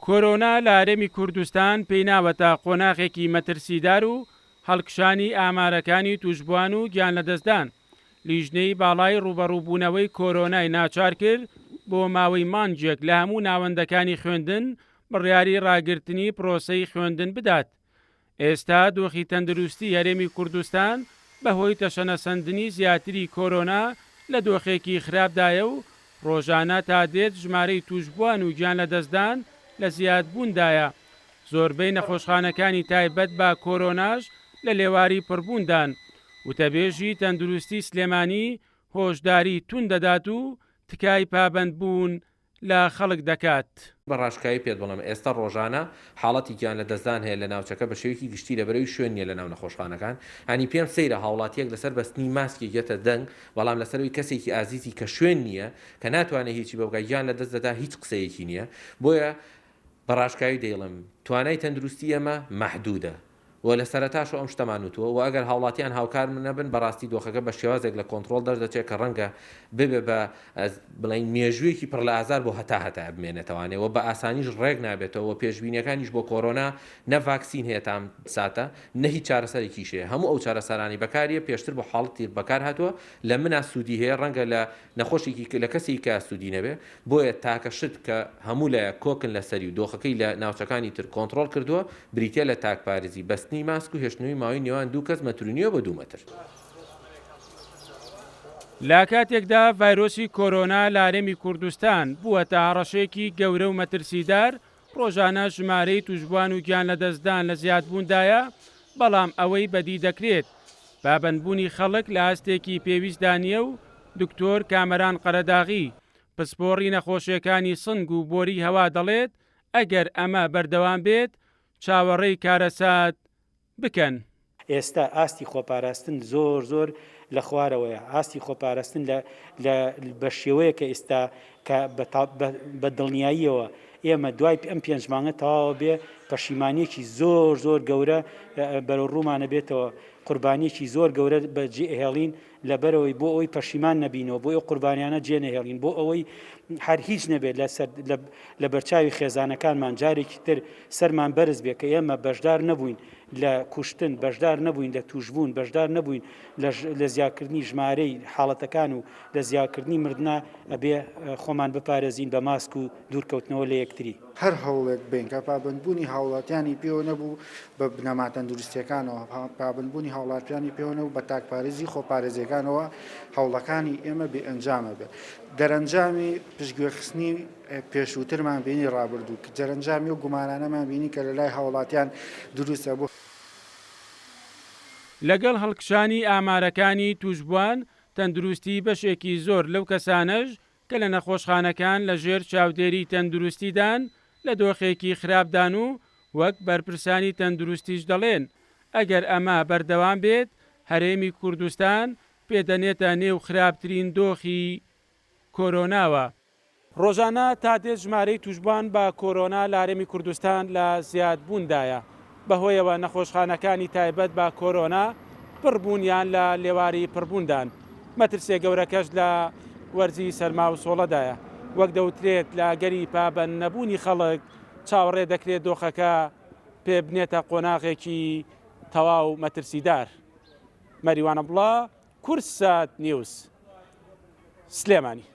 کۆرۆنا لە هەرێمی کوردستان پێی ناوەتە قۆناغێکی مەترسیدار و هەڵکشانی ئامارەکانی توشبووان و گیان لەدەستدان. لیژنەی باڵای ڕوبەڕووبوونەوەی کۆرۆنای ناچار کرد بۆ ماوەی مانجێک لە هەموو ناوەندەکانی خوێندن بڕیاری ڕاگررتنی پرۆسەی خوێندن بدات. ئێستا دۆخی تەندروستی هەرێمی کوردستان بەهۆی تەشەنەسەندنی زیاتری کۆرۆنا لە دۆخێکی خراپدایە و ڕۆژانە تا دێت ژمارەی توشبووان و گیان لەدەستدان لە زیادبووندایە. زۆربەی نەخۆشخانەکانی تایبەت بە کۆرۆناژ لە لێواری پڕبووندان. وتەبێژی تەندروستی سلێمانی هۆشداری تون دەدات و تکای پابەندبوون لە خەڵک دەکات. بەڕاشکایی پێت بڵم ئێستا ڕۆژانە حاڵەتی گیان لە دەستدان هەیە لە ناوچەکە بە شێوەیەکی گشتی لە بەرەوی شوێن نیە لە ناو نەخۆشخانەکان. هەنی پێم سەیرە هاوڵاتیەک لەسەر بەستنی ماسکی گێتە دەنگ، بەڵام لەسەروی کەسێکی ئازیزی کە شوێن نییە کە ناتوانێت هیچی بەبگای گیان لە دەست دەدا هیچ قسەیەکی نییە. بۆیە بەڕاشکایی دەیڵم توانای تەندروستی ئەمە مەحدودە و لە سەرەتاش ئەم شتەمانوتوە و ئەگەر هاوڵاتیان هاوکار نەبن بەڕاستی دۆخەکە بە شێوازێک لە کۆنتترۆل دەردەچێت کە ڕەنگە ببێ بە بڵین مێژوویەکی پڕ لە ئازار بۆ هەتا بمێنێتەوانێەوە بە ئاسانیش ڕێک نابێتەوە پێشبینیەکانیش بۆ کۆرۆنا نە ڤاکسین هەیە تام ساتە نە هیچ چارەسەرێکیشەیە. هەموو ئەو چارەسەرانی بەکاریە پێشتر بۆ حاڵەتی بەکار هاتووە لە منە سوودی هەیە ڕەنگە لە نەخۆشێکی لە کەسی کە سوودی نەبێ. بۆیە تاکە شت کە هەموو لە کۆکن لەسەری و دۆخەکەی لە ناوچەکانی تر کۆنتترۆل کردووە بریتە لە تاکپارێزی بەستنی ماسک و هێشتنەوەی ماوەی نێوان دوو کەس مەترونیە بە 2 مەتر. لا کاتێکدا ڤایرۆسی کۆرۆنا لە هەرێمی کوردستان بووە تا هەڕەشەیەکی گەورە و مەترسیدار، ڕۆژانە ژمارەی توشبووان و گیان لەدەستدان لە زیادبووندایە، بەڵام ئەوەی بەدی دەکرێت پابەندبوونی خەڵک لە هەستێکی پێویستدا نیە و دکتۆر کامەران قەرەداغی پسپۆڕی نەخۆشیەکانی سنگ و بۆری هەوا دەڵێت ئەگەر ئەمە بەردەوام بێت چاوەڕێی کارەسات بکەن. ئێستا ئاستی خۆپاراستن زۆر لە خوارەوەیە. ئاستی خۆپاراستن بە شێوەیە کە ئێستا کە بە دڵنیاییەوە ئێمە دوای ئەم 5 مانگە تەواوە بێ پەشیمانیەکی زۆر گەورە بەرەو ڕوومانە بێتەوە، قوربانیەکی زۆر گەورە بەجێ هێڵین لەبەرەوەی بۆ ئەوەی پەشیمان نەبینەوە، بۆ ئەو قوربانیانە جێ نەهێڵین، بۆ ئەوەی هەر هیچ نەبێت لە بەرچاوی خێزانەکانمان جارێکی تر سەرمان بەرز بێ کە ئێمە بەشدار نەبووین لە کوشتن، بەشدار نەبووین لە توشبوون، بەشدار نەبووین لە زیادکردنی ژمارەی حاڵەتەکان و لە زیادکردنی مردنا ئەبێ خۆمان بپارێزین بە ماسک و دوورکەوتنەوە لە یەکتری. هەر هەوڵێک بین کە پابندبوونی هاوڵاتیانی پێوە نەبوو بە بنەما تەندروستیەکانەوە، پابندبوونی هاوڵاتیانی پێوە نەبوو بە تاکپارێزی خۆپارێزیەکانەوە هەوڵەکانی ئێمە بێ ئەنجامە بێت. دەرەنجامی پشتگوێخستنی پێشووترمان بینی ڕابردوو کە دەرەنجامی و گومانانەمان بینی کە لە لای هاوڵاتیان دروستە بوو. لەگەڵ هەڵکشانی ئامارەکانی توشبووان تەندروستی بەشێکی زۆر لەو کەسانەش کە لە نەخۆشخانەکان لە ژێر چاودێری تەندروستیدان لە دۆخێکی خراپدان و وەک بەرپرسانی تەندروستیش دەڵێن ئەگەر ئەمە بەردەوام بێت هەرێمی کوردستان پێدەنێتە نێو خراپترین دۆخی کۆرۆناوە. ڕۆژانە تا دێت ژمارەی توشبووان بە کۆرۆنا لە هەرێمی کوردستان لە زیادبووندایە، بەهۆیەوە نەخۆشخانەکانی تایبەت بە کۆرۆنا پڕبوونیان لە لێواری پڕبووندان. مەترسێ گەورەکەش لە وەرزی سەرما و سۆڵەدایە. وەک دەوترێت لە گەری پابەند نەبوونی خەڵک چاوەڕێ دەکرێت دۆخەکە پێ بنێتە قۆناغێکی تەواو مەترسیدار. مەریوانە بڵا، کورسات نیوز، سلێمانی.